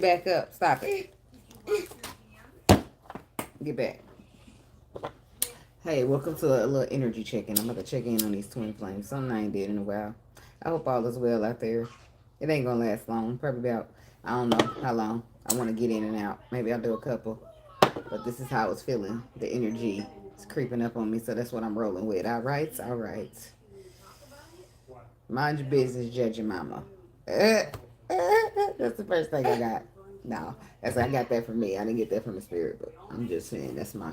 Back up. Stop it. Get back. Hey, welcome to a little energy check-in. I'm about to check in on these twin flames. Something I ain't did in a while. I hope all is well out there. It ain't gonna last long. Probably about, I don't know how long. I want to get in and out. Maybe I'll do a couple. But this is how I was feeling. The energy is creeping up on me, so that's what I'm rolling with. All right? All right. Mind your business, judge your mama. That's the first thing I got. No, I got that from me. I didn't get that from the spirit, but I'm just saying that's my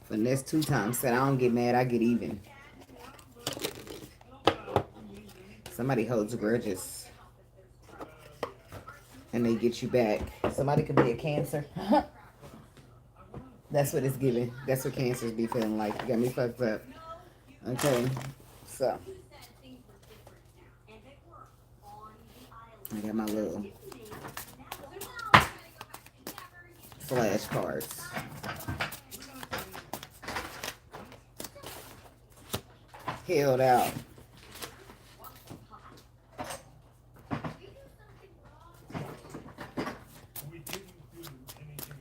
finesse 2 times. Said I don't get mad, I get even. Somebody holds grudges and they get you back. Somebody could be a Cancer. That's what it's giving. That's what Cancers be feeling like. You got me fucked up. Okay, so I got my little flashcards. Held out.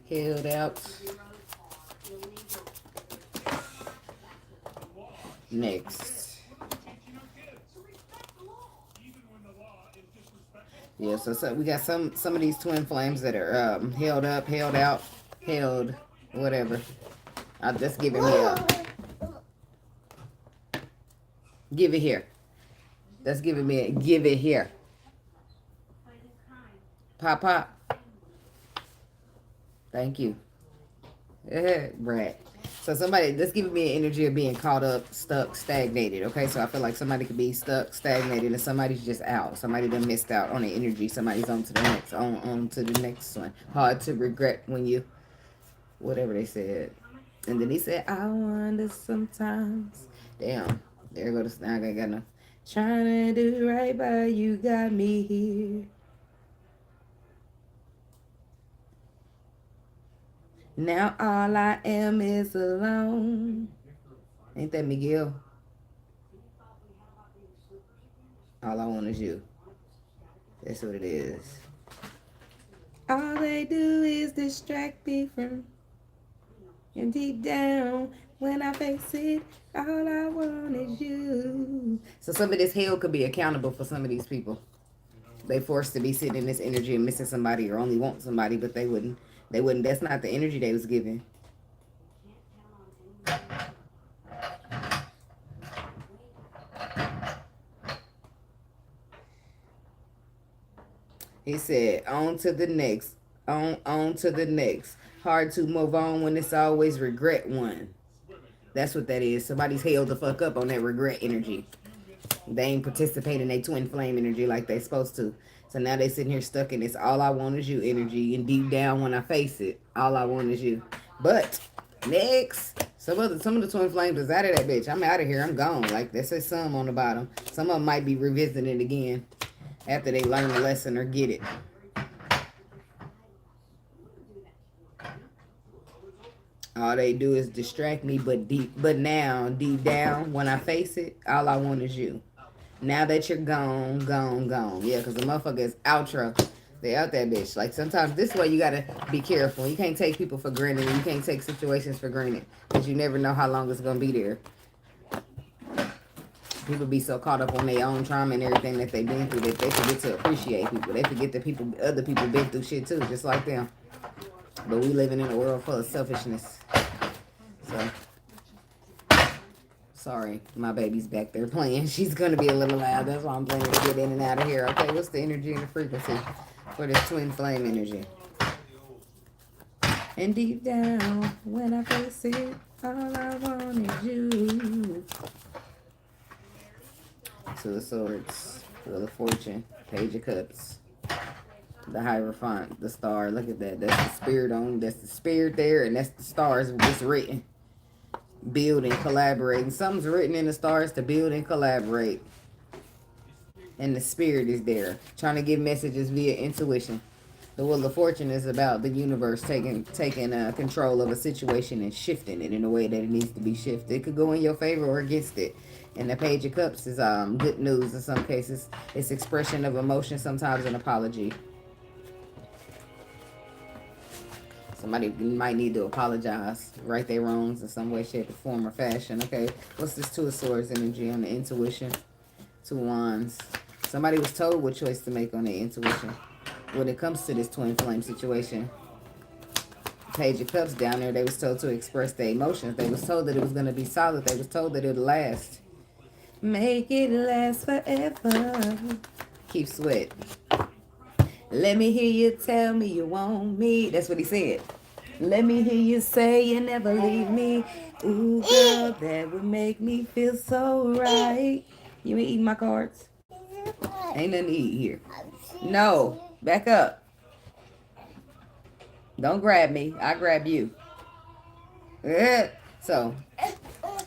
Held out. Next. Yeah, so we got some of these twin flames that are held up, held out, held, whatever. I'll just give him a give it here. That's giving me a give it here. Pop, pop. Thank you. Right. So somebody, that's giving me an energy of being caught up, stuck, stagnated. Okay, so I feel like somebody could be stuck, stagnated, and somebody's just out. Somebody done missed out on the energy. Somebody's on to the next, on to the next one. Hard to regret when you, whatever they said. And then he said, I wonder sometimes. Damn, there goes the snag. I got no. Trying to do right by you, got me here. Now all I am is alone. Ain't that Miguel? All I want is you. That's what it is. All they do is distract me from. And deep down, when I face it, all I want is you. So some of this hell could be accountable for some of these people. They forced to be sitting in this energy and missing somebody or only want somebody, but they wouldn't. They wouldn't. That's not the energy they was giving. He said, on to the next. On to the next. Hard to move on when it's always regret one. That's what that is. Somebody's held the fuck up on that regret energy. They ain't participating in their twin flame energy like they supposed to. So now they sitting here stuck in this all I want is you energy. And deep down when I face it, all I want is you. But next, some of the twin flames is out of that bitch. I'm out of here. I'm gone. Like they say some on the bottom. Some of them might be revisiting it again after they learn the lesson or get it. All they do is distract me, but now, deep down, when I face it, all I want is you. Now that you're gone, gone, gone. Yeah, because the motherfucker is outro. They out that bitch. Like, sometimes this way you got to be careful. You can't take people for granted. You can't take situations for granted. Because you never know how long it's going to be there. People be so caught up on their own trauma and everything that they've been through that they forget to appreciate people. They forget that other people been through shit too, just like them. But we living in a world full of selfishness. So, sorry, my baby's back there playing. She's going to be a little loud. That's why I'm planning to get in and out of here. Okay, what's the energy and the frequency for this twin flame energy? And deep down, when I face it, all I want is you. Two of Swords, Wheel of Fortune, Page of Cups. The Hierophant, the star. Look at that. That's the spirit on. That's the spirit there, and that's the stars. It's written. Build and collaborate. And something's written in the stars to build and collaborate. And the spirit is there, trying to give messages via intuition. The Wheel of Fortune is about the universe taking control of a situation and shifting it in a way that it needs to be shifted. It could go in your favor or against it. And the Page of Cups is good news in some cases. It's expression of emotion, sometimes an apology. Somebody might need to apologize, right their wrongs in some way, shape, or form, or fashion. Okay, what's this Two of Swords energy on the intuition? Two Wands. Somebody was told what choice to make on their intuition when it comes to this twin flame situation. Page of Cups down there, they was told to express their emotions. They was told that it was going to be solid. They was told that it would last. Make it last forever. Keep sweat. Let me hear you tell me you want me. That's what he said. Let me hear you say you never leave me. Ooh, girl, that would make me feel so right. You ain't eating my cards? Ain't nothing to eat here. No, back up. Don't grab me. I grab you. So,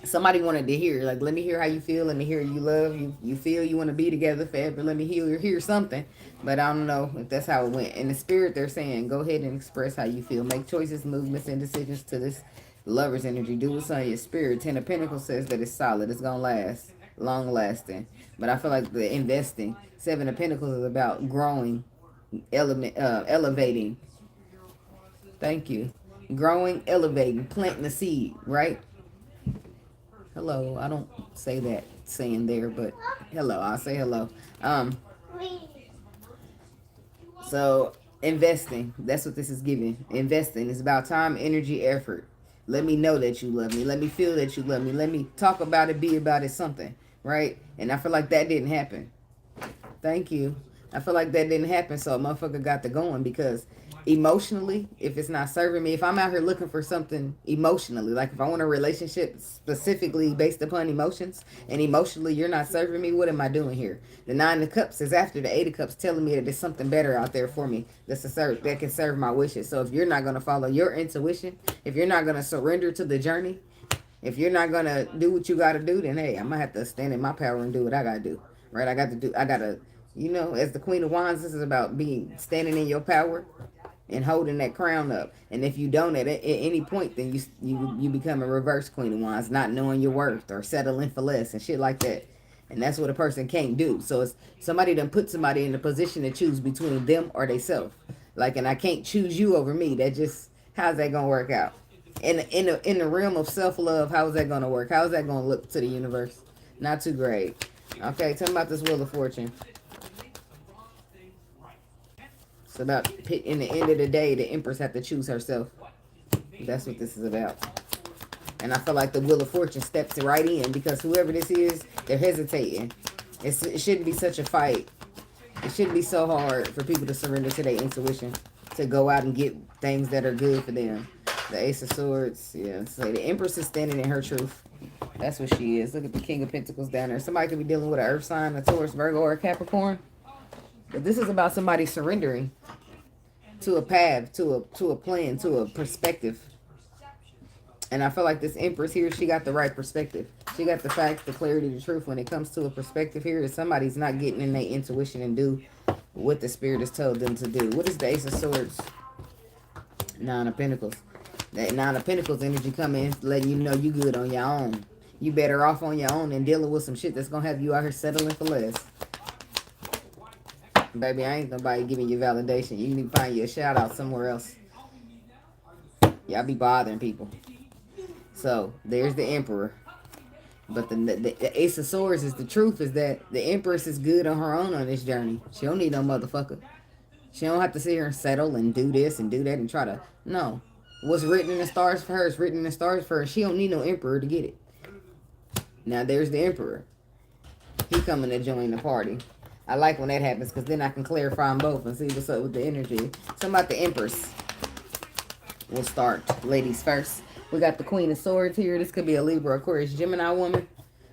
somebody wanted to hear, like, let me hear how you feel. Let me hear you love. You feel you want to be together forever. Let me hear something. But I don't know if that's how it went. In the spirit, they're saying, go ahead and express how you feel. Make choices, movements, and decisions to this lover's energy. Do what's on your spirit. Ten of Pentacles says that it's solid. It's going to last. Long lasting. But I feel like the investing. Seven of Pentacles is about growing, elevating. Thank you. Growing, elevating, planting a seed, right? Hello. I don't say that saying there, but hello. I'll say hello. So investing, that's what this is giving. Investing is about time, energy, effort. Let me know that you love me. Let me feel that you love me. Let me talk about it, be about it, something, right? And I feel like that didn't happen. Thank you. I feel like that didn't happen, so a motherfucker got to going because emotionally, if it's not serving me, if I'm out here looking for something emotionally, like if I want a relationship specifically based upon emotions, and emotionally you're not serving me, what am I doing here? The Nine of Cups is after the Eight of Cups telling me that there's something better out there for me that can serve my wishes. So if you're not going to follow your intuition, if you're not going to surrender to the journey, if you're not going to do what you got to do, then hey, I'm going to have to stand in my power and do what I got to do, right? I got to, you know, as the Queen of Wands, this is about standing in your power and holding that crown up. And if you don't at any point, then you become a reverse Queen of Wands, not knowing your worth or settling for less and shit like that. And that's what a person can't do. So it's somebody done put somebody in a position to choose between them or they self. Like, and I can't choose you over me. That just, how's that gonna work out? In the realm of self-love, how is that gonna work? How is that gonna look to the universe? Not too great. Okay, tell me about this Wheel of Fortune. It's about, in the end of the day, the Empress have to choose herself. That's what this is about. And I feel like the Wheel of Fortune steps right in because whoever this is, they're hesitating. It shouldn't be such a fight. It shouldn't be so hard for people to surrender to their intuition, to go out and get things that are good for them. The Ace of Swords, yeah. So the Empress is standing in her truth. That's what she is. Look at the King of Pentacles down there. Somebody could be dealing with an Earth sign, a Taurus, Virgo, or a Capricorn. But this is about somebody surrendering to a path, to a plan, to a perspective. And I feel like this Empress here, she got the right perspective. She got the facts, the clarity, the truth. When it comes to a perspective here, is somebody's not getting in their intuition and do what the Spirit has told them to do. What is the Ace of Swords? Nine of Pentacles. That Nine of Pentacles energy come in, letting you know you good on your own. You better off on your own than dealing with some shit that's going to have you out here settling for less. Baby, I ain't nobody giving you validation. You need to find you a shout out somewhere else. Y'all be bothering people. So, there's the Emperor. But the Ace of Swords is the truth, is that the Empress is good on her own on this journey. She don't need no motherfucker. She don't have to sit here and settle and do this and do that and try to... No. What's written in the stars for her is written in the stars for her. She don't need no Emperor to get it. Now, there's the Emperor. He coming to join the party. I like when that happens because then I can clarify them both and see what's up with the energy. Something about the Empress. We'll start ladies first. We got the Queen of Swords here. This could be a Libra, Aquarius, Gemini woman.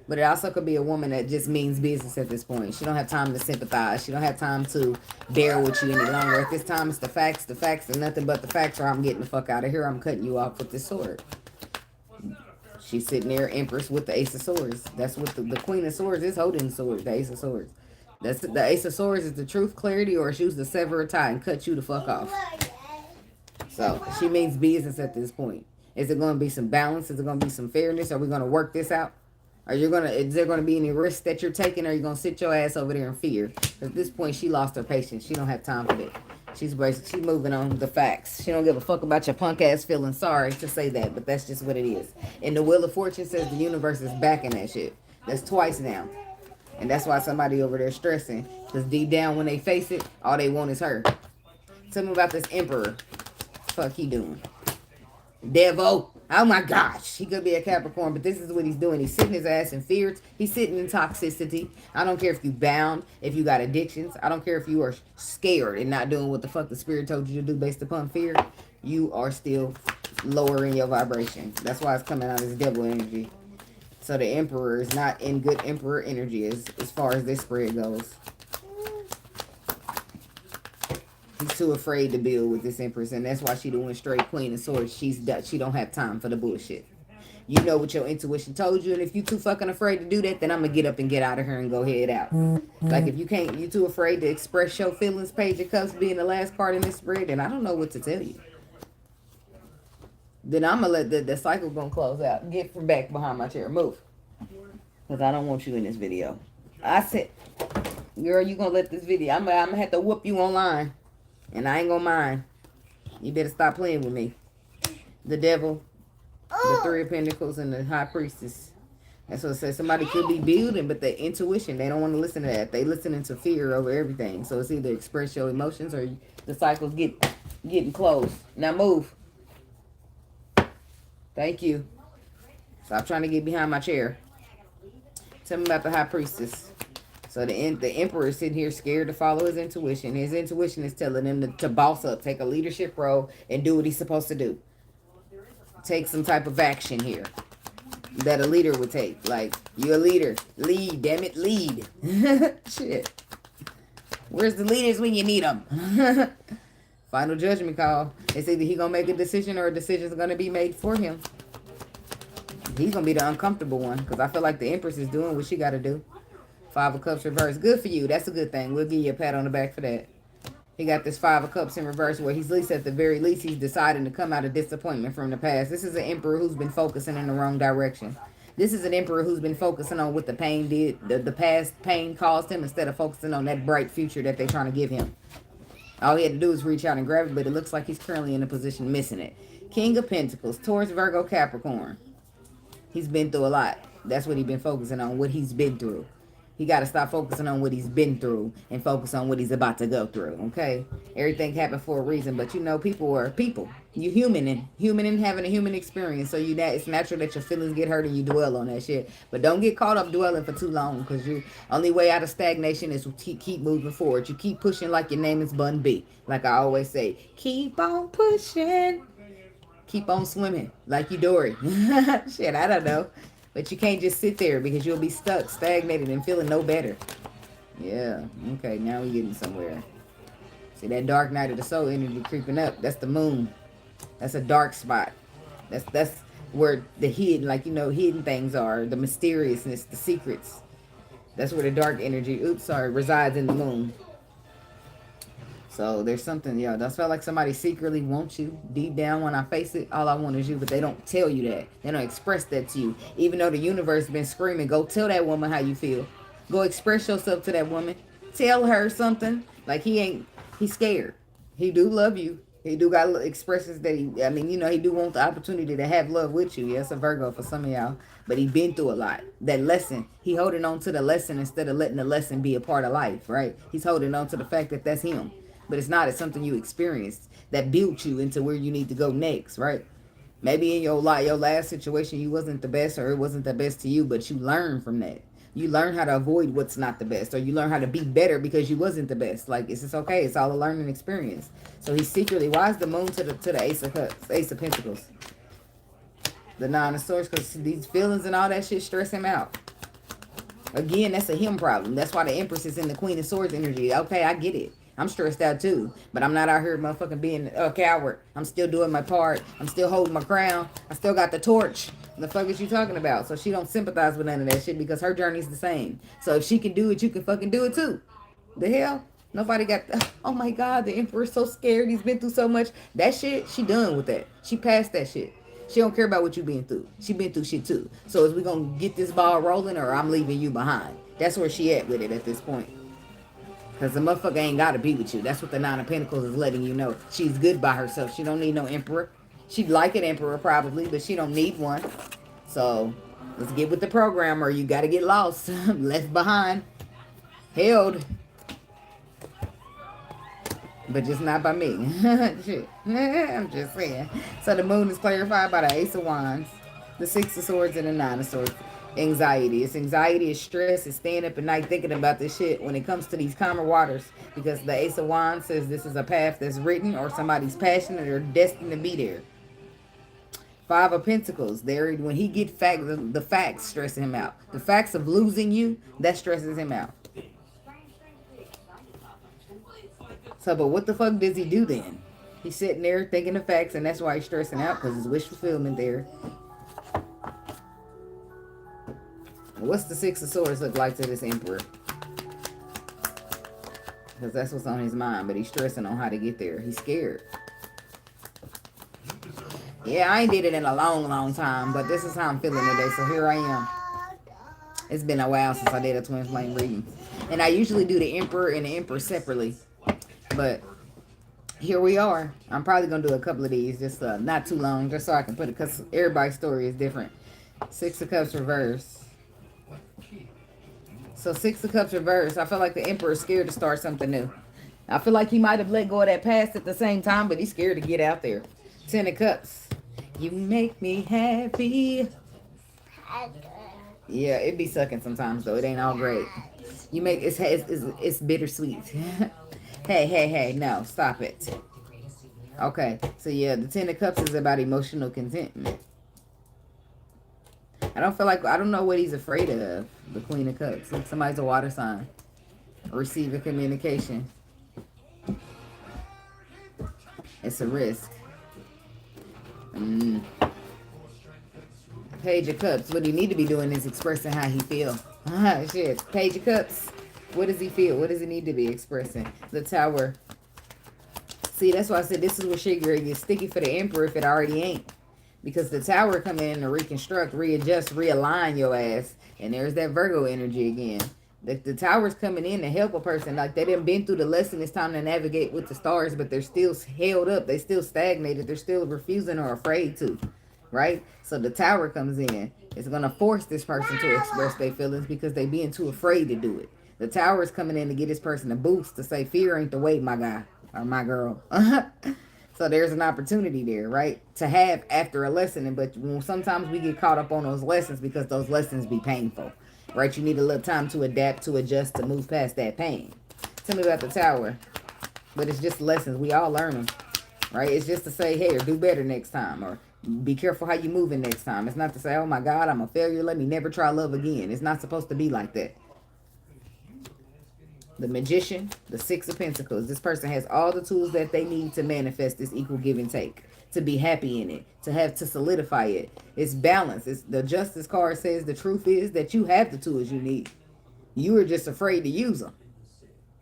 But it also could be a woman that just means business at this point. She don't have time to sympathize. She don't have time to bear with you any longer. At this time, it's the facts and nothing but the facts, or I'm getting the fuck out of here. I'm cutting you off with this sword. She's sitting there, Empress, with the Ace of Swords. That's what the Queen of Swords is holding the sword, the Ace of Swords. That's the Ace of Swords is the truth, clarity, or choose to sever a tie and cut you the fuck off. So she means business at this point. Is it going to be some balance? Is it going to be some fairness? Are we going to work this out? Is there going to be any risks that you're taking? Or are you going to sit your ass over there in fear? At this point, she lost her patience. She don't have time for that. She's moving on the facts. She don't give a fuck about your punk ass feeling sorry to say that, but that's just what it is. And the Wheel of Fortune says the universe is backing that shit. That's twice now. And that's why somebody over there stressing. Because deep down when they face it, all they want is her. Tell me about this Emperor. Fuck he doing? Devil. Oh my gosh. He could be a Capricorn, but this is what he's doing. He's sitting his ass in fear. He's sitting in toxicity. I don't care if you bound, if you got addictions. I don't care if you are scared and not doing what the fuck the spirit told you to do based upon fear. You are still lowering your vibration. That's why it's coming out as devil energy. So the Emperor is not in good Emperor energy as far as this spread goes. He's too afraid to build with this Empress, and that's why she doing straight Queen of Swords. She don't have time for the bullshit. You know what your intuition told you, and if you too fucking afraid to do that, then I'm gonna get up and get out of here and go head out. Like if you too afraid to express your feelings, Page of Cups being the last card in this spread, then I don't know what to tell you. Then I'm gonna let the cycle gonna close out. Get from back behind my chair. Move. Because I don't want you in this video. I said, girl, you gonna let this video. I'm gonna have to whoop you online. And I ain't gonna mind. You better stop playing with me. The Devil, the Three of Pentacles, and the High Priestess. That's what it says. Somebody could be building, but the intuition, they don't want to listen to that. They listening to fear over everything. So it's either express your emotions or the cycle's getting closed. Now move. Thank you. Stop trying to get behind my chair. Tell me about the High Priestess. So the Emperor is sitting here scared to follow his intuition. His intuition is telling him to boss up, take a leadership role, and do what he's supposed to do. Take some type of action here that a leader would take. Like, you're a leader. Lead, damn it, lead. Shit. Where's the leaders when you need them? Final judgment call. It's either he going to make a decision or a decision is going to be made for him. He's going to be the uncomfortable one because I feel like the Empress is doing what she got to do. Five of Cups reverse. Good for you. That's a good thing. We'll give you a pat on the back for that. He got this Five of Cups in reverse where he's at the very least he's deciding to come out of disappointment from the past. This is an Emperor who's been focusing in the wrong direction. This is an Emperor who's been focusing on what the pain did, the past pain caused him instead of focusing on that bright future that they're trying to give him. All he had to do is reach out and grab it, but it looks like he's currently in a position missing it. King of Pentacles, Taurus, Virgo, Capricorn. He's been through a lot. That's what he's been focusing on, what he's been through. He got to stop focusing on what he's been through and focus on what he's about to go through, okay? Everything happened for a reason, but you know, people are people. You human and having a human experience, so it's natural that your feelings get hurt and you dwell on that shit. But don't get caught up dwelling for too long because your only way out of stagnation is to keep moving forward. You keep pushing like your name is Bun B. Like I always say, keep on pushing. Keep on swimming like you Dory. Shit, I don't know. But you can't just sit there because you'll be stuck, stagnated, and feeling no better. Yeah. Okay, now we're getting somewhere. See that dark night of the soul energy creeping up. That's the moon. That's a dark spot. That's where the hidden, like, you know, hidden things are. The mysteriousness, the secrets. That's where the dark energy, resides in the moon. So there's something, yo, that's felt like somebody secretly wants you. Deep down when I face it, all I want is you, but they don't tell you that. They don't express that to you. Even though the universe been screaming, go tell that woman how you feel. Go express yourself to that woman. Tell her something. Like he's scared. He do love you. He do got expressions that he do want the opportunity to have love with you. Yeah, it's a Virgo for some of y'all. But he been through a lot. That lesson, he holding on to the lesson instead of letting the lesson be a part of life, right? He's holding on to the fact that that's him. But it's not. It's something you experienced that built you into where you need to go next, right? Maybe in your last situation, you wasn't the best or it wasn't the best to you, but you learned from that. You learn how to avoid what's not the best, or you learn how to be better because you wasn't the best. Like, it's just okay. It's all a learning experience. So he's secretly, why is the moon to the Ace of Cups, Ace of Pentacles? The Nine of Swords, because these feelings and all that shit stress him out. Again, that's a him problem. That's why the Empress is in the Queen of Swords energy. Okay, I get it. I'm stressed out too, but I'm not out here motherfucking being a coward. I'm still doing my part. I'm still holding my crown. I still got the torch. The fuck is you talking about? So she don't sympathize with none of that shit because her journey's the same. So if she can do it, you can fucking do it too. The hell? Nobody got, oh my God, the emperor's so scared. He's been through so much. That shit, she done with that. She passed that shit. She don't care about what you been through. She been through shit too. So is we gonna get this ball rolling or I'm leaving you behind? That's where she at with it at this point. Because the motherfucker ain't got to be with you. That's what the Nine of Pentacles is letting you know. She's good by herself. She don't need no emperor. She'd like an emperor probably, but she don't need one. So let's get with the program or you got to get lost. Left behind. Held. But just not by me. Shit. I'm just saying. So the moon is clarified by the Ace of Wands, the Six of Swords, and the Nine of Swords. Anxiety. It's anxiety, it's stress, it's staying up at night thinking about this shit when it comes to these calmer waters. Because the Ace of Wands says this is a path that's written or somebody's passionate or destined to be there. Five of Pentacles. There, when he get the facts stressing him out. The facts of losing you, that stresses him out. So, but what the fuck does he do then? He's sitting there thinking the facts, and that's why he's stressing out, because his wish fulfillment there. What's the Six of Swords look like to this Emperor? Because that's what's on his mind, but he's stressing on how to get there. He's scared. Yeah, I ain't did it in a long time, but this is how I'm feeling today, so here I am. It's been a while since I did a twin flame reading. And I usually do the Emperor and the Empress separately. But here we are. I'm probably going to do a couple of these, just not too long, just so I can put it, because everybody's story is different. Six of Cups reverse. So Six of Cups reverse. I feel like the Emperor is scared to start something new. I feel like he might have let go of that past at the same time, but he's scared to get out there. Ten of Cups. You make me happy. Yeah, it be sucking sometimes, though. It ain't all great. You make it's bittersweet. Hey, no, stop it. Okay, so yeah, the Ten of Cups is about emotional contentment. I don't know what he's afraid of. The Queen of Cups. Like somebody's a water sign. Receiving communication. It's a risk. Page of Cups. What he need to be doing is expressing how he feel. Shit. Page of Cups. What does he feel? What does he need to be expressing? The Tower. See, that's why I said this is where shit gets sticky for the Emperor if it already ain't. Because the Tower come in to reconstruct, readjust, realign your ass. And there's that Virgo energy again. The Tower's coming in to help a person. Like they done been through the lesson. It's time to navigate with the stars. But they're still held up. They still stagnated. They're still refusing or afraid to. Right? So the Tower comes in. It's going to force this person to express their feelings because they being too afraid to do it. The Tower is coming in to get this person a boost to say fear ain't the way, my guy. Or my girl. So there's an opportunity there, right? To have after a lesson. But sometimes we get caught up on those lessons because those lessons be painful. Right? You need a little time to adapt, to adjust, to move past that pain. Tell me about the Tower. But it's just lessons. We all learn them. Right? It's just to say, hey, or do better next time. Or be careful how you moving next time. It's not to say, oh my God, I'm a failure. Let me never try love again. It's not supposed to be like that. The Magician, the Six of Pentacles. This person has all the tools that they need to manifest this equal give and take. To be happy in it. To solidify it. It's balance. The Justice card says the truth is that you have the tools you need. You are just afraid to use them.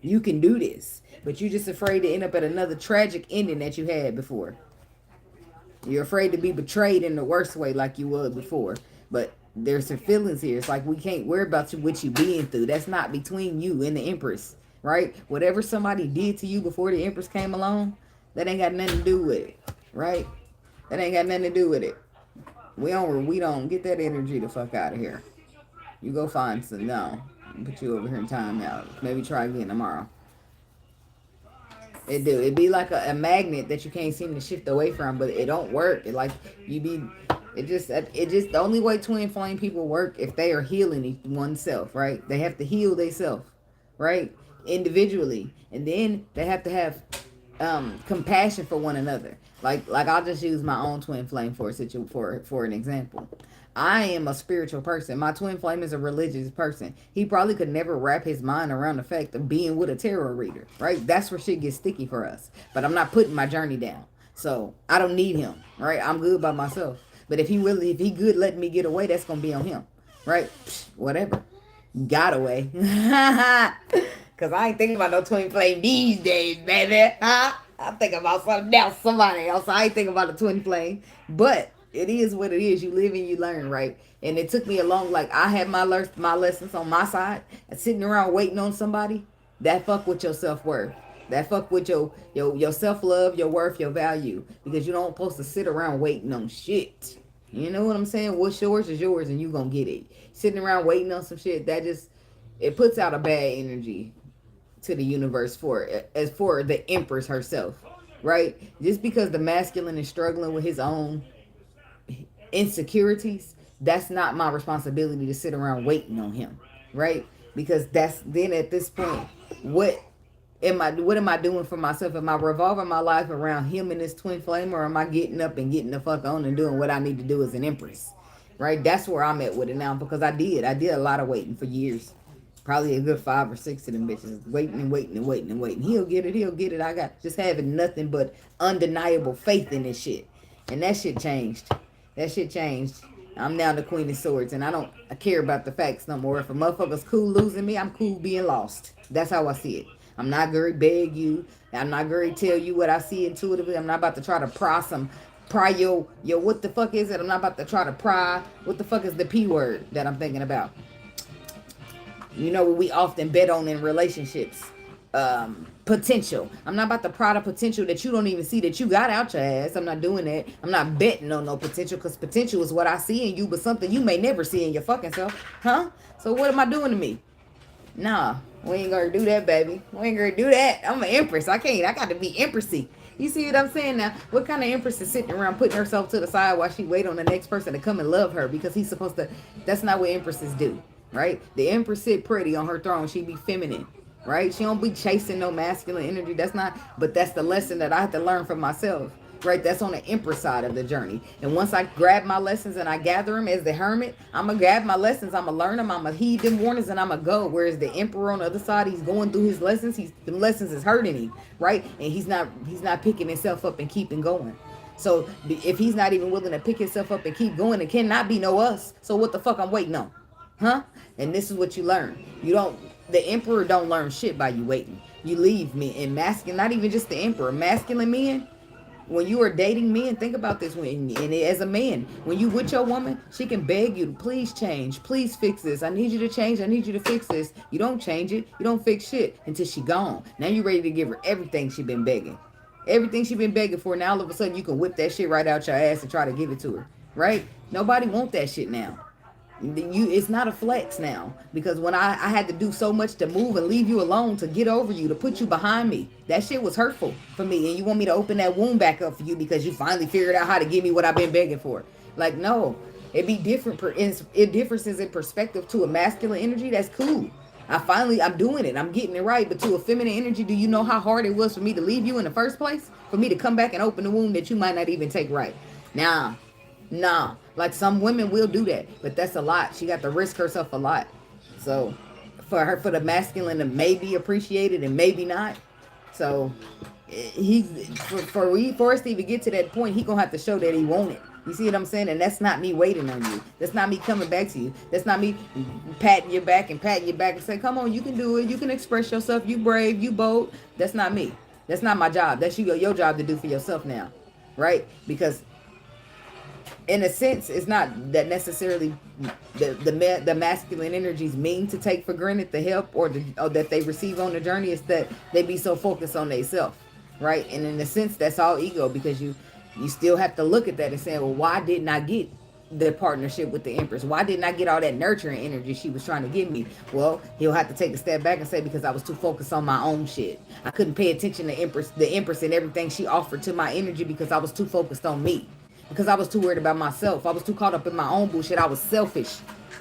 You can do this. But you're just afraid to end up at another tragic ending that you had before. You're afraid to be betrayed in the worst way like you were before. But there's some feelings here. It's like we can't worry about what you're being through. That's not between you and the Empress, right? Whatever somebody did to you before the Empress came along, that ain't got nothing to do with it, right? That ain't got nothing to do with it. We don't get that energy the fuck out of here. You go find some. No, put you over here in time now. Maybe try again tomorrow. It'd be like a magnet that you can't seem to shift away from, but it don't work. It just the only way twin flame people work if they are healing oneself, right? They have to heal themselves, right? Individually. And then they have to have compassion for one another. Like I'll just use my own twin flame for an example. I am a spiritual person. My twin flame is a religious person. He probably could never wrap his mind around the fact of being with a tarot reader, right? That's where shit gets sticky for us. But I'm not putting my journey down. So I don't need him, right? I'm good by myself. But if he good letting me get away, that's gonna be on him, right? Psh, whatever. Got away. Cause I ain't thinking about no twin flame these days, baby. Huh? I'm thinking about something else, somebody else. I ain't thinking about a twin flame. But it is what it is. You live and you learn, right? And it took me a long, like I had my lessons on my side, and sitting around waiting on somebody, that fuck with your self-worth. That fuck with your self-love, your worth, your value. Because you don't supposed to sit around waiting on shit. You know what I'm saying? What's yours is yours and you gonna get it. Sitting around waiting on some shit, that just, it puts out a bad energy to the universe as for the Empress herself, right? Just because the masculine is struggling with his own insecurities, that's not my responsibility to sit around waiting on him, right? Because that's then at this point, what am I doing for myself? Am I revolving my life around him and his twin flame, or am I getting up and getting the fuck on and doing what I need to do as an Empress? Right? That's where I'm at with it now, because I did a lot of waiting for years. Probably a good 5 or 6 of them bitches waiting and waiting and waiting and waiting. He'll get it. He'll get it. I got just having nothing but undeniable faith in this shit. And that shit changed. That shit changed. I'm now the Queen of Swords, and I care about the facts no more. If a motherfucker's cool losing me, I'm cool being lost. That's how I see it. I'm not going to beg you. I'm not going to tell you what I see intuitively. I'm not about to try to pry your what the fuck is it? I'm not about to try to pry. What the fuck is the P word that I'm thinking about? You know what we often bet on in relationships? Potential. I'm not about to pry the potential that you don't even see that you got out your ass. I'm not doing that. I'm not betting on no potential, because potential is what I see in you, but something you may never see in your fucking self. Huh? So what am I doing to me? Nah, we ain't gonna do that, baby. We ain't gonna do that. I'm an Empress. I got to be Empressy. You see what I'm saying now? What kind of Empress is sitting around putting herself to the side while she wait on the next person to come and love her because he's supposed to? That's not what Empresses do, right? The Empress sit pretty on her throne. She be feminine, right? She don't be chasing no masculine energy. But that's the lesson that I have to learn for myself, right? That's on the Empress side of the journey. And once I grab my lessons and I gather them as the hermit, I'm going to grab my lessons. I'm going to learn them. I'm going to heed them warnings and I'm going to go. Whereas the Emperor on the other side, he's going through his lessons. The lessons is hurting him, right? And he's not picking himself up and keeping going. So if he's not even willing to pick himself up and keep going, it cannot be no us. So what the fuck I'm waiting on? Huh? And this is what you learn. The Emperor don't learn shit by you waiting. You leave me in masculine, not even just the Emperor, masculine men. When you are dating men, think about this. As a man, when you with your woman, she can beg you to please change, please fix this. I need you to change. I need you to fix this. You don't change it. You don't fix shit until she gone. Now you ready to give her everything she been begging. Everything she been begging for. Now all of a sudden you can whip that shit right out your ass and try to give it to her. Right? Nobody want that shit now. It's not a flex now, because when I had to do so much to move and leave you alone, to get over you, to put you behind me, that shit was hurtful for me. And you want me to open that wound back up for you because you finally figured out how to give me what I've been begging for. Like, no, it be different. It differences in perspective to a masculine energy. That's cool. I'm doing it. I'm getting it right. But to a feminine energy, do you know how hard it was for me to leave you in the first place? For me to come back and open the wound that you might not even take right. Nah, like some women will do that, but that's a lot. She got to risk herself a lot. So for the masculine to maybe appreciate it and maybe not. So for us to even get to that point, he gonna have to show that he want it. You see what I'm saying? And that's not me waiting on you. That's not me coming back to you. That's not me patting your back and say, come on, you can do it. You can express yourself. You brave, you bold. That's not me. That's not my job. That's your job to do for yourself now, right? Because in a sense, it's not that necessarily the masculine energies mean to take for granted the help or that they receive on the journey. It's that they be so focused on themselves, right? And in a sense, that's all ego, because you still have to look at that and say, well, why didn't I get the partnership with the Empress? Why didn't I get all that nurturing energy she was trying to give me? Well, he'll have to take a step back and say, because I was too focused on my own shit. I couldn't pay attention to the Empress and everything she offered to my energy because I was too focused on me. Because I was too worried about myself. I was too caught up in my own bullshit. I was selfish.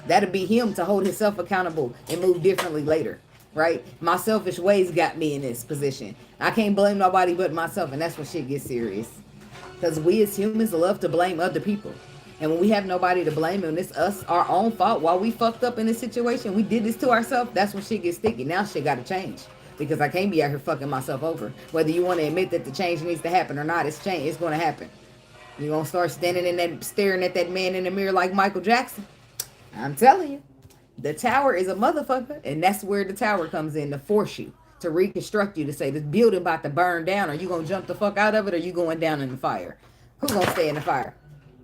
That'd be him to hold himself accountable and move differently later, right? My selfish ways got me in this position. I can't blame nobody but myself, and that's when shit gets serious. Because we as humans love to blame other people. And when we have nobody to blame and it's us, our own fault, while we fucked up in this situation, we did this to ourselves, that's when shit gets sticky. Now shit got to change. Because I can't be out here fucking myself over. Whether you want to admit that the change needs to happen or not, it's going to happen. You gonna start standing in that, staring at that man in the mirror like Michael Jackson? I'm telling you, the tower is a motherfucker, and that's where the tower comes in to force you, to reconstruct you, to say this building about to burn down. Are you gonna jump the fuck out of it, or are you going down in the fire? Who's gonna stay in the fire?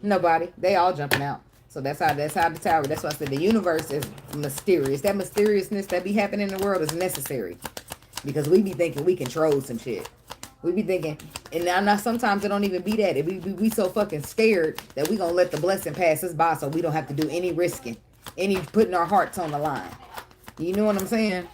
Nobody. They all jumping out. So that's how the tower. That's why I said the universe is mysterious. That mysteriousness that be happening in the world is necessary, because we be thinking we control some shit. We be thinking, and now sometimes it don't even be that. We so fucking scared that we gonna let the blessing pass us by, so we don't have to do any risking, any putting our hearts on the line. You know what I'm saying?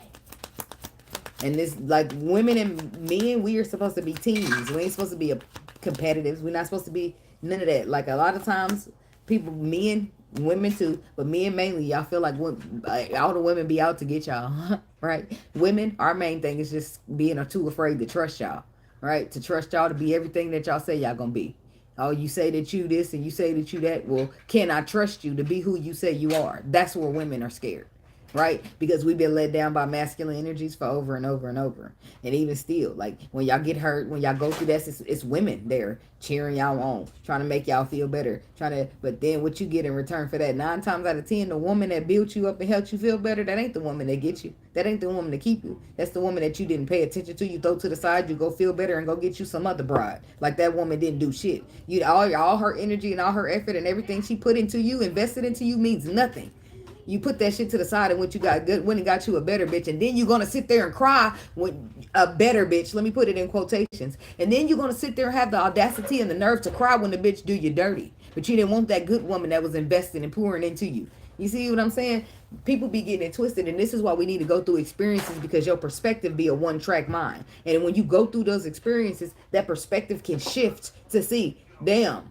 And this, like, women and men, we are supposed to be teams. We ain't supposed to be competitive. We're not supposed to be none of that. Like, a lot of times, people, men, women too, but men mainly, y'all feel like all the women be out to get y'all, right? Women, our main thing is just being too afraid to trust y'all. Right? To trust y'all to be everything that y'all say y'all gonna be. Oh, you say that you this and you say that you that. Well, can I trust you to be who you say you are? That's where women are scared. Right? Because we've been let down by masculine energies for over and over and over. And even still, like, when y'all get hurt, when y'all go through that, it's women there cheering y'all on, trying to make y'all feel better, but then what you get in return for that, 9 times out of 10, the woman that built you up and helped you feel better, that ain't the woman that gets you. That ain't the woman that keep you. That's the woman that you didn't pay attention to. You throw to the side, you go feel better and go get you some other bride. Like, that woman didn't do shit. All her energy and all her effort and everything she put into you, invested into you, means nothing. You put that shit to the side and went and got you a better bitch, and then you're gonna sit there and cry when a better bitch, let me put it in quotations, and then you're gonna sit there and have the audacity and the nerve to cry when the bitch do you dirty. But you didn't want that good woman that was investing and pouring into you. You see what I'm saying? People be getting it twisted, and this is why we need to go through experiences, because your perspective be a one-track mind. And when you go through those experiences, that perspective can shift to see, damn,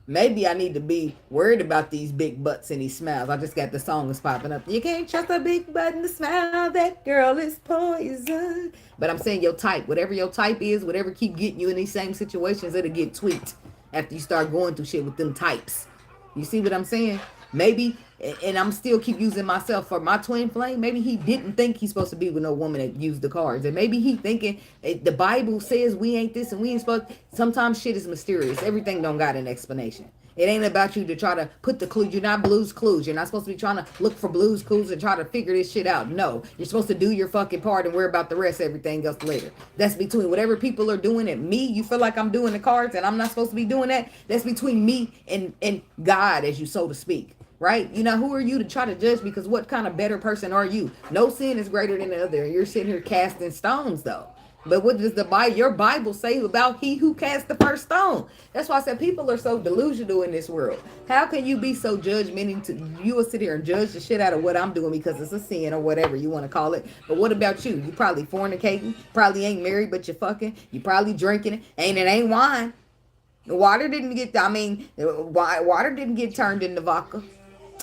maybe I need to be worried about these big butts and these smiles. I just got the song that's popping up. You can't trust a big butt and a smile. That girl is poison. But I'm saying your type, whatever your type is, whatever keep getting you in these same situations, it'll get tweaked after you start going through shit with them types. You see what I'm saying? Maybe, and I'm still keep using myself for my twin flame. Maybe he didn't think he's supposed to be with no woman that used the cards. And maybe he thinking the Bible says we ain't this and we ain't supposed. Sometimes shit is mysterious. Everything don't got an explanation. It ain't about you to try to put the clues. You're not Blue's Clues. You're not supposed to be trying to look for Blue's Clues and try to figure this shit out. No, you're supposed to do your fucking part and worry about the rest, everything else later. That's between whatever people are doing and me. You feel like I'm doing the cards and I'm not supposed to be doing that. That's between me and God, as you so to speak. Right? You know, who are you to try to judge? Because what kind of better person are you? No sin is greater than the other. You're sitting here casting stones, though. But what does your Bible say about he who cast the first stone? That's why I said people are so delusional in this world. How can you be so judgmental? You will sit here and judge the shit out of what I'm doing because it's a sin or whatever you want to call it. But what about you? You probably fornicating. Probably ain't married, but you're fucking. You probably drinking it. It ain't wine. Water didn't get turned into vodka.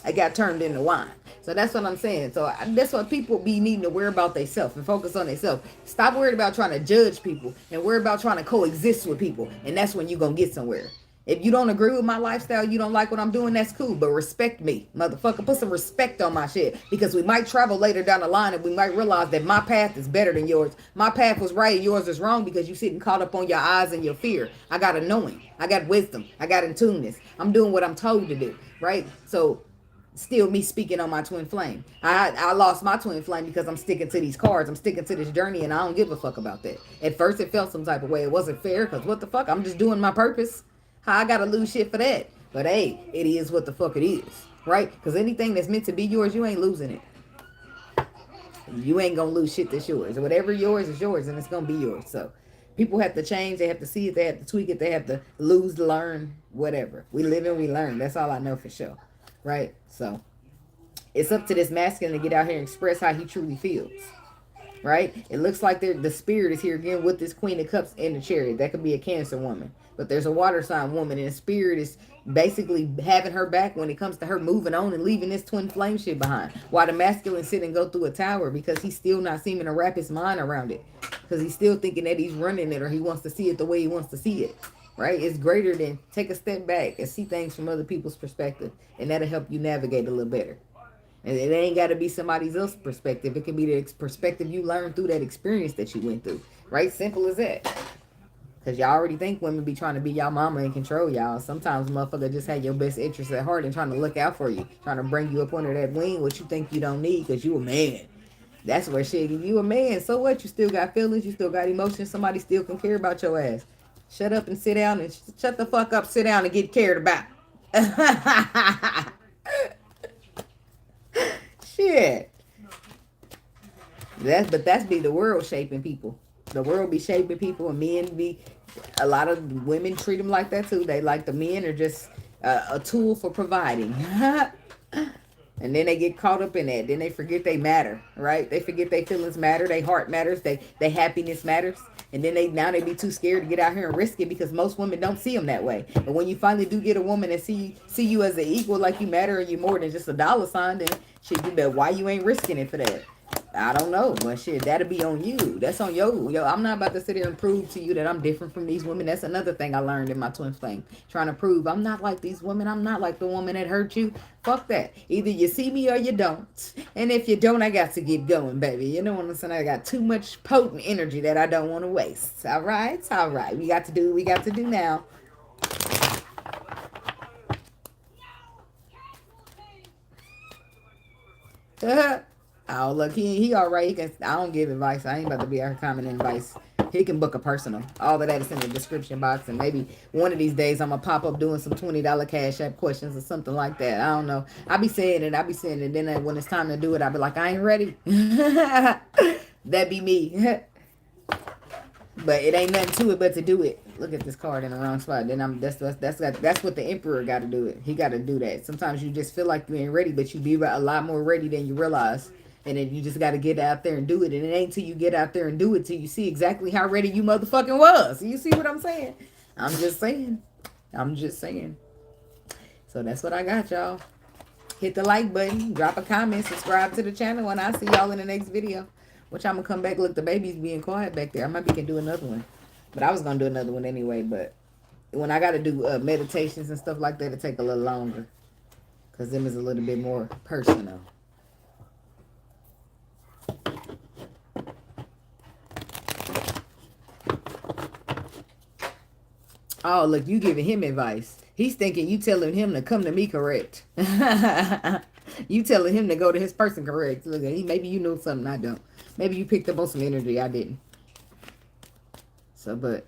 It got turned into wine. So that's what I'm saying. So that's what people be needing to worry about themselves and focus on themselves. Stop worried about trying to judge people and worry about trying to coexist with people. And that's when you're going to get somewhere. If you don't agree with my lifestyle, you don't like what I'm doing, that's cool. But respect me, motherfucker. Put some respect on my shit. Because we might travel later down the line and we might realize that my path is better than yours. My path was right and yours is wrong because you sitting caught up on your eyes and your fear. I got a knowing. I got wisdom. I got in tuneness. I'm doing what I'm told to do. Right? So still me speaking on my twin flame. I lost my twin flame because I'm sticking to these cards. I'm sticking to this journey and I don't give a fuck about that. At first it felt some type of way. It wasn't fair because what the fuck? I'm just doing my purpose. How I gotta lose shit for that? But hey, it is what the fuck it is. Right? Because anything that's meant to be yours, you ain't losing it. You ain't gonna lose shit that's yours. Whatever yours is yours and it's gonna be yours. So people have to change. They have to see it. They have to tweak it. They have to lose, learn, whatever. We live and we learn. That's all I know for sure. Right? So it's up to this masculine to get out here and express how he truly feels. Right? It looks like the spirit is here again with this Queen of Cups in the Chariot. That could be a Cancer woman. But there's a water sign woman, and the spirit is basically having her back when it comes to her moving on and leaving this twin flame shit behind. While the masculine sit and go through a tower because he's still not seeming to wrap his mind around it. Because he's still thinking that he's running it or he wants to see it the way he wants to see it. right? It's greater than, take a step back and see things from other people's perspective, and that'll help you navigate a little better. And it ain't got to be somebody else's perspective. It can be the perspective you learned through that experience that you went through, right? Simple as that. Because y'all already think women be trying to be y'all mama and control y'all. Sometimes motherfucker just had your best interests at heart and trying to look out for you. Trying to bring you up under that wing, what you think you don't need because you a man. That's where shit, if you a man, so what? You still got feelings, you still got emotions, somebody still can care about your ass. Shut up and sit down and shut the fuck up, sit down and get cared about. Shit. That's be the world shaping people. The world be shaping people, and men be, a lot of women treat them like that too. They like the men are just a tool for providing. And then they get caught up in that. Then they forget they matter, right? They forget their feelings matter, their heart matters, they happiness matters. And then they be too scared to get out here and risk it because most women don't see them that way. But when you finally do get a woman that see you as an equal, like you matter and you more than just a dollar sign, then shit, you bet why you ain't risking it for that. I don't know, but shit, that'll be on you. That's on yo. I'm not about to sit here and prove to you that I'm different from these women. That's another thing I learned in my twin flame. Trying to prove I'm not like these women. I'm not like the woman that hurt you. Fuck that. Either you see me or you don't. And if you don't, I got to get going, baby. You know what I'm saying? I got too much potent energy that I don't want to waste. All right? All right. We got to do what we got to do now. Oh, look, he all right. He can. I don't give advice. I ain't about to be out here commenting advice. He can book a personal. All of that is in the description box. And maybe one of these days I'm going to pop up doing some $20 Cash App questions or something like that. I don't know. I be saying it. Then when it's time to do it, I'll be like, I ain't ready. That be me. But it ain't nothing to it but to do it. Look at this card in the wrong spot. Then that's what the Emperor got to do it. He got to do that. Sometimes you just feel like you ain't ready, but you be a lot more ready than you realize. And then you just got to get out there and do it. And it ain't till you get out there and do it till you see exactly how ready you motherfucking was. You see what I'm saying? I'm just saying. So that's what I got, y'all. Hit the like button. Drop a comment. Subscribe to the channel. And I'll see y'all in the next video. Which I'm going to come back. Look, the baby's being quiet back there. I might be can do another one. But I was going to do another one anyway. But when I got to do meditations and stuff like that, it take a little longer. Because them is a little bit more personal. Oh, look, you giving him advice. He's thinking you telling him to come to me correct. You telling him to go to his person correct. Look, maybe you know something I don't. Maybe you picked up on some energy I didn't. But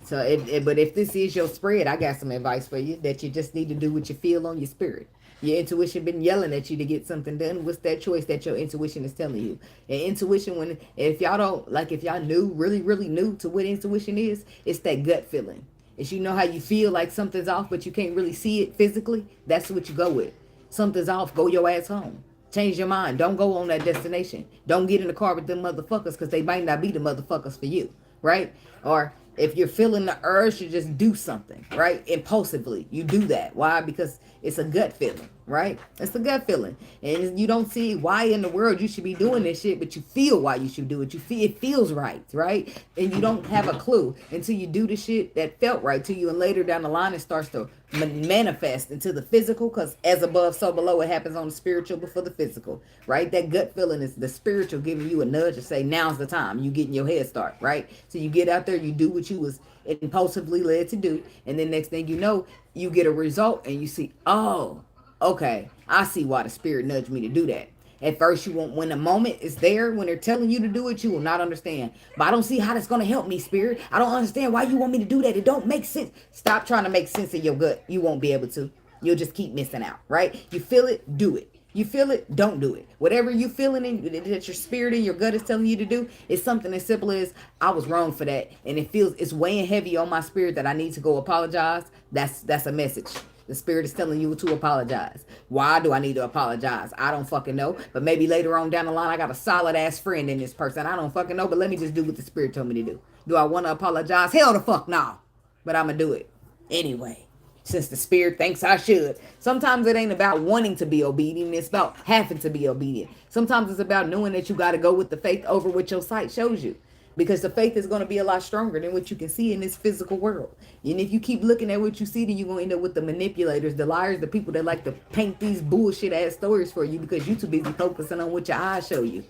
if this is your spread, I got some advice for you that you just need to do what you feel on your spirit. Your intuition been yelling at you to get something done. What's that choice that your intuition is telling you? And intuition, if y'all knew, really knew to what intuition is, it's that gut feeling. If you know how you feel like something's off, but you can't really see it physically, that's what you go with. Something's off, go your ass home. Change your mind. Don't go on that destination. Don't get in the car with them motherfuckers because they might not be the motherfuckers for you, right? Or if you're feeling the urge to just do something, right? Impulsively, you do that. Why? Because it's a gut feeling, right? It's a gut feeling. And you don't see why in the world you should be doing this shit, but you feel why you should do it. It feels right, right? And you don't have a clue until you do the shit that felt right to you. And later down the line, it starts to manifest into the physical, because as above, so below, it happens on the spiritual before the physical, right? That gut feeling is the spiritual giving you a nudge to say, now's the time. You getting your head start, right? So you get out there, you do what you was impulsively led to do, and then next thing you know, you get a result and you see, oh, okay, I see why the spirit nudged me to do that. At first, you won't, when the moment is there, when they're telling you to do it, you will not understand. But I don't see how that's going to help me, spirit. I don't understand why you want me to do that. It don't make sense. Stop trying to make sense of your gut. You won't be able to. You'll just keep missing out, right? You feel it, do it. You feel it, don't do it. Whatever you feeling that your spirit and your gut is telling you to do is something as simple as, I was wrong for that. And it's weighing heavy on my spirit that I need to go apologize. That's a message. The spirit is telling you to apologize. Why do I need to apologize? I don't fucking know. But maybe later on down the line, I got a solid ass friend in this person. I don't fucking know, but let me just do what the spirit told me to do. Do I want to apologize? Hell the fuck no. But I'm going to do it anyway, since the spirit thinks I should. Sometimes it ain't about wanting to be obedient. It's about having to be obedient. Sometimes it's about knowing that you got to go with the faith over what your sight shows you. Because the faith is going to be a lot stronger than what you can see in this physical world. And if you keep looking at what you see, then you're going to end up with the manipulators, the liars, the people that like to paint these bullshit ass stories for you because you're too busy focusing on what your eyes show you.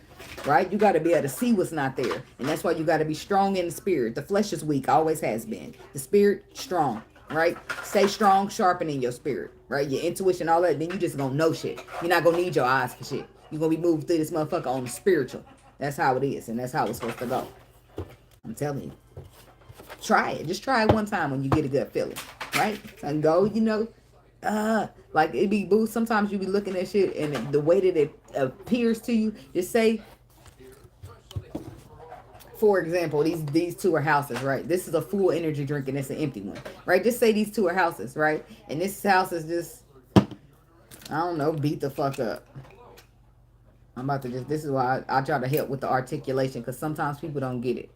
Right? You got to be able to see what's not there. And that's why you got to be strong in the spirit. The flesh is weak, always has been. The spirit, strong. Right? Stay strong, sharpening your spirit. Right? Your intuition, all that. Then you just going to know shit. You're not going to need your eyes for shit. You're going to be moved through this motherfucker on the spiritual. That's how it is. And that's how it's supposed to go. I'm telling you. Try it. Just try it one time when you get a good feeling. Right? And go, you know, like it be boo. Sometimes you be looking at shit and the way that it appears to you, just say, for example, these two are houses, right? This is a full energy drink and it's an empty one, right? Just say these two are houses, right? And this house is just, I don't know, beat the fuck up. I'm about to just, this is why I try to help with the articulation because sometimes people don't get it.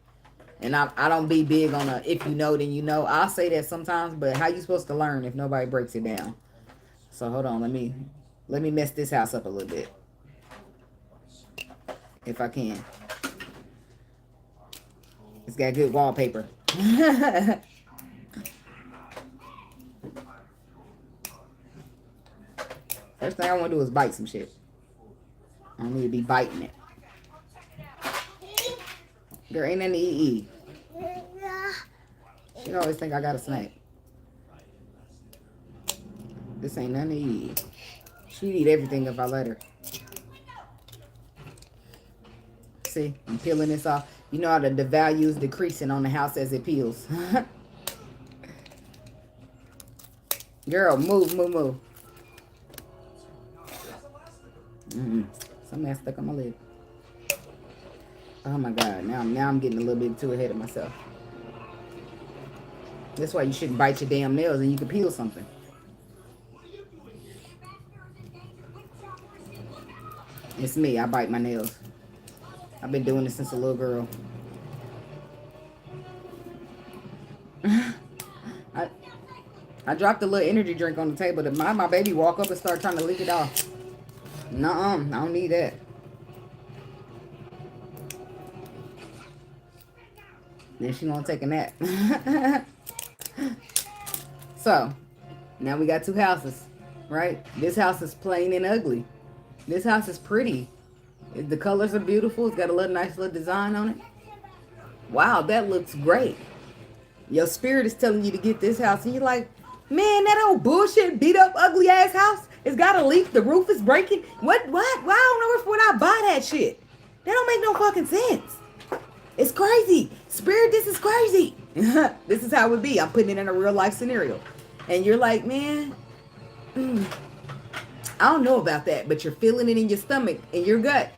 And I don't be big on a if you know, then you know. I'll say that sometimes, but how you supposed to learn if nobody breaks it down? So hold on, let me mess this house up a little bit. If I can. It's got good wallpaper. First thing I want to do is bite some shit. I don't need to be biting it. There ain't any EE. She always think I got a snack. This ain't none of EE. She'd eat everything if I let her. See, I'm peeling this off. You know how the value is decreasing on the house as it peels. Girl, move. Something stuck on my leg. Oh my God, now I'm getting a little bit too ahead of myself. That's why you shouldn't bite your damn nails and you can peel something. It's me, I bite my nails. I've been doing this since a little girl. I dropped a little energy drink on the table. Did my baby walk up and start trying to lick it off? Nuh-uh, I don't need that. Then she gonna take a nap. So, now we got two houses, right? This house is plain and ugly. This house is pretty. The colors are beautiful. It's got a little nice little design on it. Wow, that looks great. Your spirit is telling you to get this house. And you're like, man, that old bullshit beat up ugly ass house. It's got a leak. The roof is breaking. What? Why don't know if when I buy that shit. That don't make no fucking sense. It's crazy. Spirit, this is crazy. This is how it would be. I'm putting it in a real life scenario. And you're like, man, I don't know about that. But you're feeling it in your stomach, in your gut.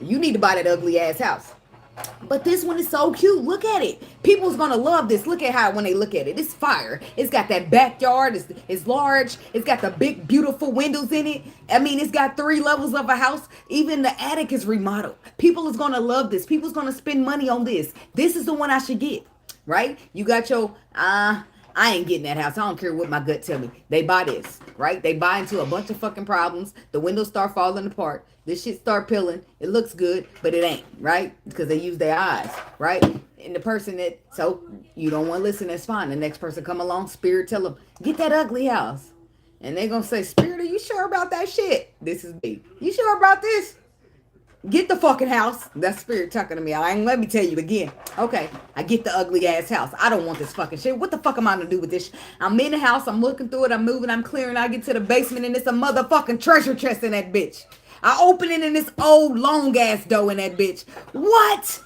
You need to buy that ugly ass house. But this one is so cute. Look at it. People's gonna love this. Look at how when they look at it. It's fire. It's got that backyard. It's large. It's got the big, beautiful windows in it. I mean, it's got 3 levels of a house. Even the attic is remodeled. People is gonna love this. People's gonna spend money on this. This is the one I should get. Right? You got your, I ain't getting that house. I don't care what my gut tell me. They buy this. Right? They buy into a bunch of fucking problems. The windows start falling apart. This shit start peeling. It looks good, but it ain't, right? Because they use their eyes, right? And the person that, so you don't want to listen, that's fine. The next person come along, spirit, tell them, get that ugly house. And they going to say, spirit, are you sure about that shit? This is me. You sure about this? Get the fucking house. That's spirit talking to me. Let me tell you again. Okay, I get the ugly ass house. I don't want this fucking shit. What the fuck am I gonna do with this? I'm in the house. I'm looking through it. I'm moving. I'm clearing. I get to the basement and it's a motherfucking treasure chest in that bitch. I open it in this old long ass door in that bitch. What?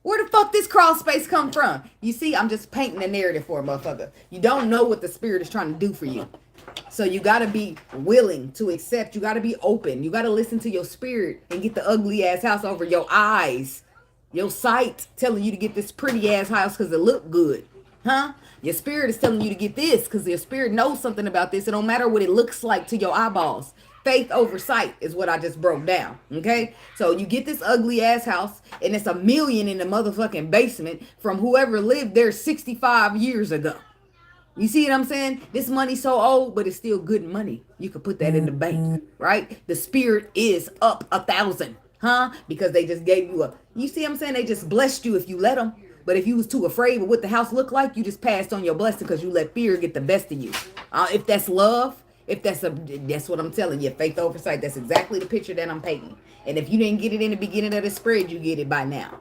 Where the fuck this crawl space come from? You see, I'm just painting a narrative for a motherfucker. You don't know what the spirit is trying to do for you. So you got to be willing to accept. You got to be open. You got to listen to your spirit and get the ugly ass house over your eyes. Your sight telling you to get this pretty ass house because it look good. Huh? Your spirit is telling you to get this because your spirit knows something about this. It don't matter what it looks like to your eyeballs. Faith over sight is what I just broke down. Okay? So you get this ugly ass house and it's $1 million in the motherfucking basement from whoever lived there 65 years ago. You see what I'm saying? This money's so old, but it's still good money. You could put that in the bank, right? The spirit is up 1,000, huh? Because they just gave you You see what I'm saying? They just blessed you if you let them. But if you was too afraid of what the house looked like, you just passed on your blessing because you let fear get the best of you. If that's love, if that's what I'm telling you, faith oversight, that's exactly the picture that I'm painting. And if you didn't get it in the beginning of the spread, you get it by now.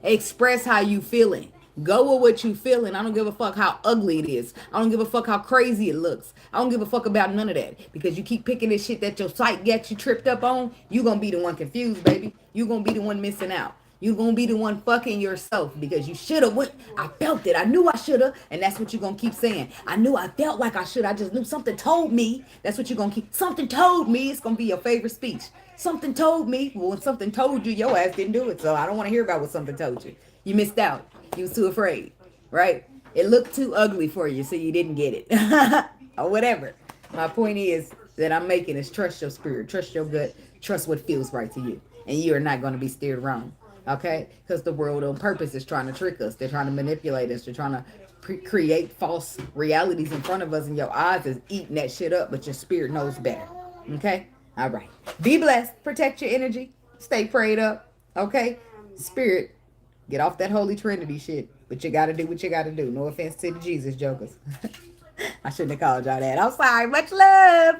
Express how you feeling. Go with what you feeling. I don't give a fuck how ugly it is. I don't give a fuck how crazy it looks. I don't give a fuck about none of that. Because you keep picking this shit that your sight gets you tripped up on, you gonna be the one confused, baby. You gonna be the one missing out. You gonna be the one fucking yourself because you should have went. I felt it. I knew I should have. And that's what you're gonna keep saying. I knew I felt like I should. I just knew something told me. That's what you're gonna keep. Something told me. It's gonna be your favorite speech. Something told me. Well, when something told you, your ass didn't do it. So I don't want to hear about what something told you. You missed out. You was too afraid, right? It looked too ugly for you, so you didn't get it. Or whatever. My point is that I'm making is trust your spirit, trust your gut, trust what feels right to you. And you are not going to be steered wrong, okay? Because the world on purpose is trying to trick us. They're trying to manipulate us. They're trying to create false realities in front of us, and your eyes is eating that shit up, but your spirit knows better, okay? All right. Be blessed. Protect your energy. Stay prayed up, okay? Spirit, get off that Holy Trinity shit. But you got to do what you got to do. No offense to the Jesus jokers. I shouldn't have called y'all that. I'm sorry. Much love.